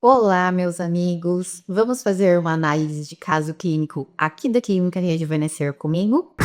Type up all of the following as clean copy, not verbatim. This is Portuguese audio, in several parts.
Olá, meus amigos! Vamos fazer uma análise de caso clínico aqui da Clínica Rejuvenescer comigo?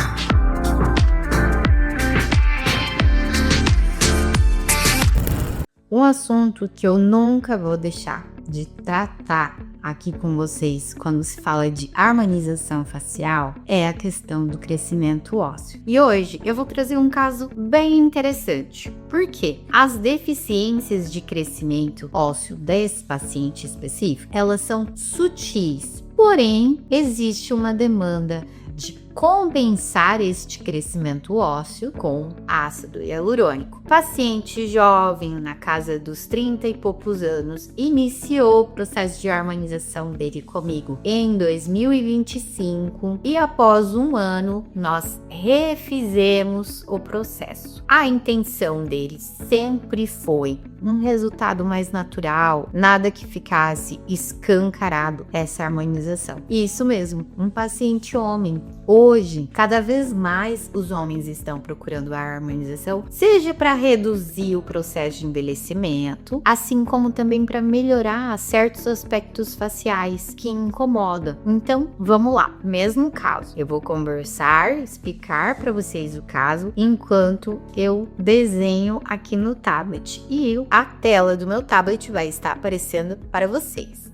Um assunto que eu nunca vou deixar de tratar aqui com vocês quando se fala de harmonização facial é a questão do crescimento ósseo. E hoje eu vou trazer um caso bem interessante, porque as deficiências de crescimento ósseo desse paciente específico, elas são sutis, porém existe uma demanda de compensar este crescimento ósseo com ácido hialurônico. Paciente jovem, na casa dos 30 e poucos anos, iniciou o processo de harmonização dele comigo em 2025 e após um ano nós refizemos o processo. A intenção dele sempre foi um resultado mais natural, nada que ficasse escancarado essa harmonização. Isso mesmo, um paciente homem. Hoje, cada vez mais os homens estão procurando a harmonização, seja para reduzir o processo de envelhecimento, assim como também para melhorar certos aspectos faciais que incomodam. Então, vamos lá. Mesmo caso, eu vou conversar, explicar para vocês o caso, enquanto eu desenho aqui no tablet. E a tela do meu tablet vai estar aparecendo para vocês.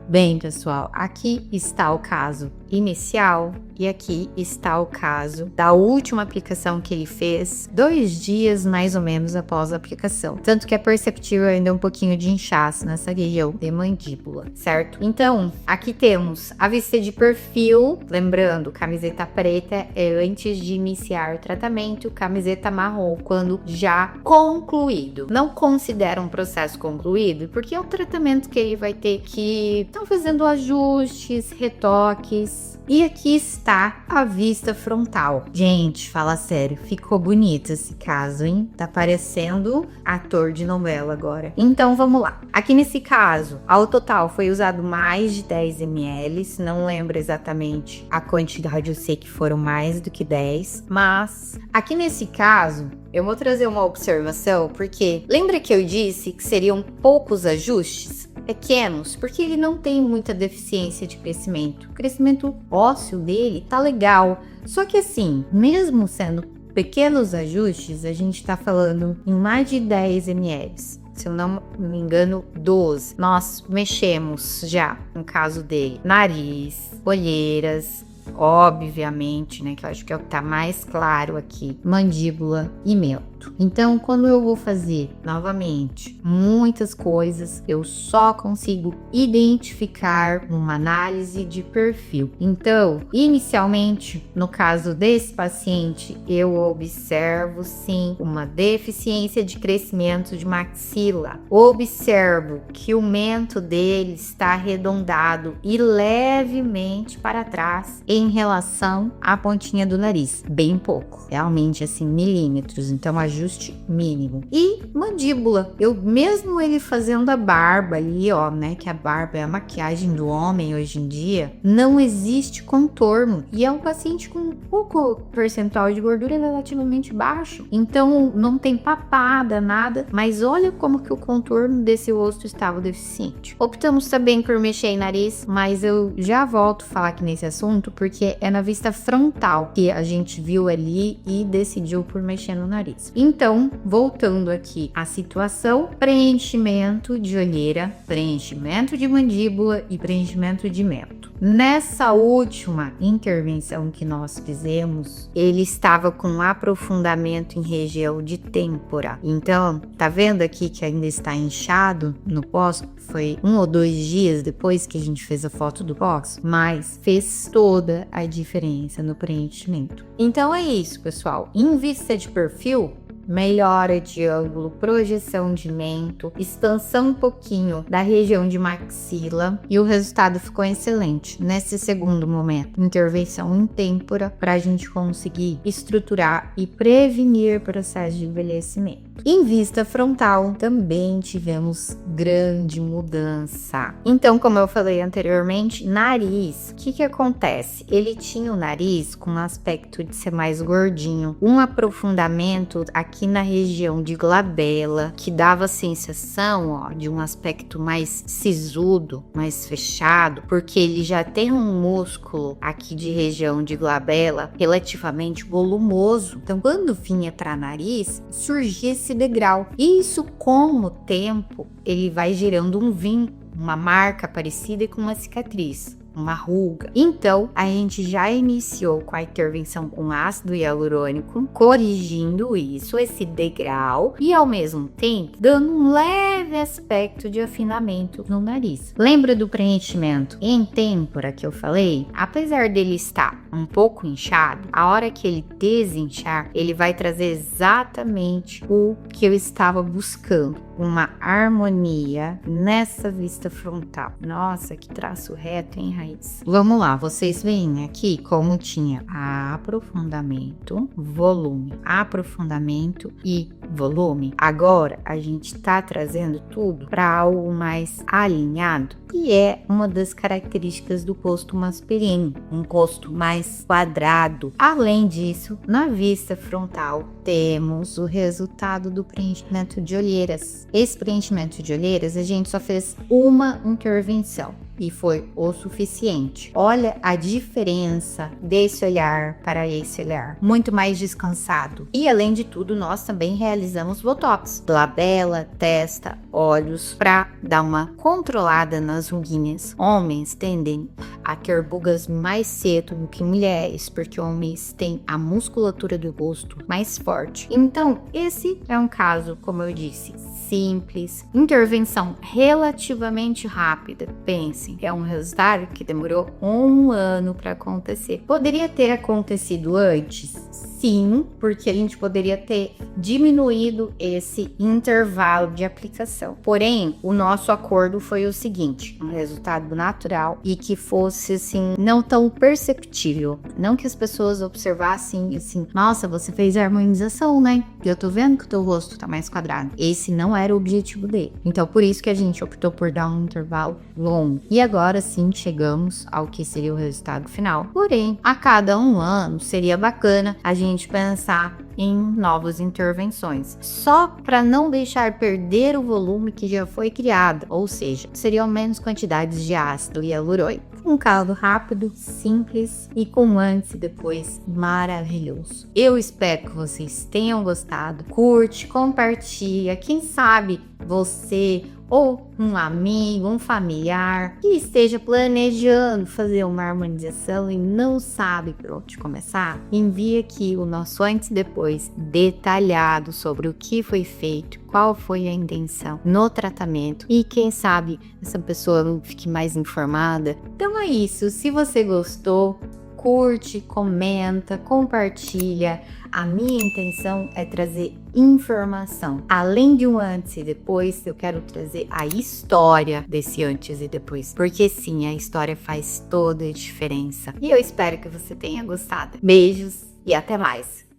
Bem, pessoal, aqui está o caso inicial e aqui está o caso da última aplicação que ele fez 2 dias mais ou menos após a aplicação. Tanto que é perceptível ainda um pouquinho de inchaço nessa região de mandíbula, certo? Então, aqui temos a vista de perfil, lembrando, camiseta preta é antes de iniciar o tratamento, camiseta marrom quando já concluído. Não considera um processo concluído porque é o tratamento que ele vai ter que estar fazendo ajustes, retoques. E aqui está a vista frontal. Gente, fala sério, ficou bonito esse caso, hein? Tá parecendo ator de novela agora. Então, vamos lá. Aqui nesse caso, ao total foi usado mais de 10 ml. Não lembro exatamente a quantidade, eu sei que foram mais do que 10. Mas, aqui nesse caso, eu vou trazer uma observação, porque lembra que eu disse que seriam poucos ajustes? Pequenos, porque ele não tem muita deficiência de crescimento. O crescimento ósseo dele tá legal. Só que assim, mesmo sendo pequenos ajustes, a gente tá falando em mais de 10 ml. Se eu não me engano, 12. Nós mexemos já, no caso dele, nariz, olheiras, obviamente, né, que eu acho que é o que tá mais claro aqui, mandíbula e mento. Então, quando eu vou fazer novamente muitas coisas, eu só consigo identificar uma análise de perfil. Então, inicialmente, no caso desse paciente, eu observo sim uma deficiência de crescimento de maxila. Observo que o mento dele está arredondado e levemente para trás em relação à pontinha do nariz, bem pouco, realmente assim milímetros, então ajuste mínimo. E mandíbula, eu mesmo ele fazendo a barba ali, ó, né, que a barba é a maquiagem do homem hoje em dia, não existe contorno e é um paciente com um pouco percentual de gordura relativamente baixo, então não tem papada, nada, mas olha como que o contorno desse rosto estava deficiente. Optamos também por mexer em nariz, mas eu já volto a falar aqui nesse assunto, porque é na vista frontal que a gente viu ali e decidiu por mexer no nariz. Então, voltando aqui à situação, preenchimento de olheira, preenchimento de mandíbula e preenchimento de mento. Nessa última intervenção que nós fizemos, ele estava com um aprofundamento em região de têmpora. Então, tá vendo aqui que ainda está inchado no pós? Foi 1 ou 2 dias depois que a gente fez a foto do pós, mas fez toda a diferença no preenchimento. Então é isso, pessoal. Em vista de perfil, melhora de ângulo, projeção de mento, expansão um pouquinho da região de maxila e o resultado ficou excelente nesse segundo momento. Intervenção em têmpora para a gente conseguir estruturar e prevenir processo de envelhecimento. Em vista frontal, também tivemos grande mudança. Então, como eu falei anteriormente, nariz, o que acontece? Ele tinha o nariz com um aspecto de ser mais gordinho, um aprofundamento aqui aqui na região de glabela, que dava a sensação, ó, de um aspecto mais sisudo, mais fechado, porque ele já tem um músculo aqui de região de glabela relativamente volumoso. Então, quando vinha para nariz, surgia esse degrau. E isso, com o tempo, ele vai gerando um vínculo, uma marca parecida com uma cicatriz, uma ruga. Então, a gente já iniciou com a intervenção com ácido hialurônico, corrigindo isso, esse degrau, e ao mesmo tempo dando um leve aspecto de afinamento no nariz. Lembra do preenchimento em têmpora que eu falei? Apesar dele estar um pouco inchado, a hora que ele desinchar, ele vai trazer exatamente o que eu estava buscando, uma harmonia nessa vista frontal. Nossa, que traço reto, hein, Raiz? Vamos lá, vocês veem aqui como tinha aprofundamento, volume, aprofundamento e volume. Agora a gente tá trazendo tudo para algo mais alinhado, que é uma das características do rosto masculino, um rosto mais quadrado. Além disso, na vista frontal temos o resultado do preenchimento de olheiras. Esse preenchimento de olheiras a gente só fez uma intervenção e foi o suficiente. Olha a diferença desse olhar para esse olhar, muito mais descansado. E além de tudo, nós também realizamos botox, labela, testa, olhos, para dar uma controlada nas ruguinhas. Homens tendem a ter rugas mais cedo do que mulheres, porque homens têm a musculatura do rosto mais forte. Então, esse é um caso, como eu disse, simples, intervenção relativamente rápida. Pense, é um resultado que demorou 1 ano para acontecer. Poderia ter acontecido antes? Sim, porque a gente poderia ter diminuído esse intervalo de aplicação. Porém, o nosso acordo foi o seguinte: um resultado natural e que fosse assim, não tão perceptível. Não que as pessoas observassem assim, nossa, você fez a harmonização, né? Eu tô vendo que o teu rosto tá mais quadrado. Esse não era o objetivo dele. Então, por isso que a gente optou por dar um intervalo longo. E agora sim, chegamos ao que seria o resultado final. Porém, a cada 1 ano, seria bacana a gente pensar em novas intervenções, só para não deixar perder o volume que já foi criado, ou seja, seriam menos quantidades de ácido hialurônico. Um caldo rápido, simples e com antes e depois maravilhoso. Eu espero que vocês tenham gostado. Curte, compartilha, quem sabe você ou um amigo, um familiar que esteja planejando fazer uma harmonização e não sabe por onde começar, envie aqui o nosso antes e depois detalhado sobre o que foi feito, qual foi a intenção no tratamento e quem sabe essa pessoa fique mais informada. Então é isso, se você gostou, curte, comenta, compartilha. A minha intenção é trazer informação. Além de um antes e depois, eu quero trazer a história desse antes e depois. Porque sim, a história faz toda a diferença. E eu espero que você tenha gostado. Beijos e até mais!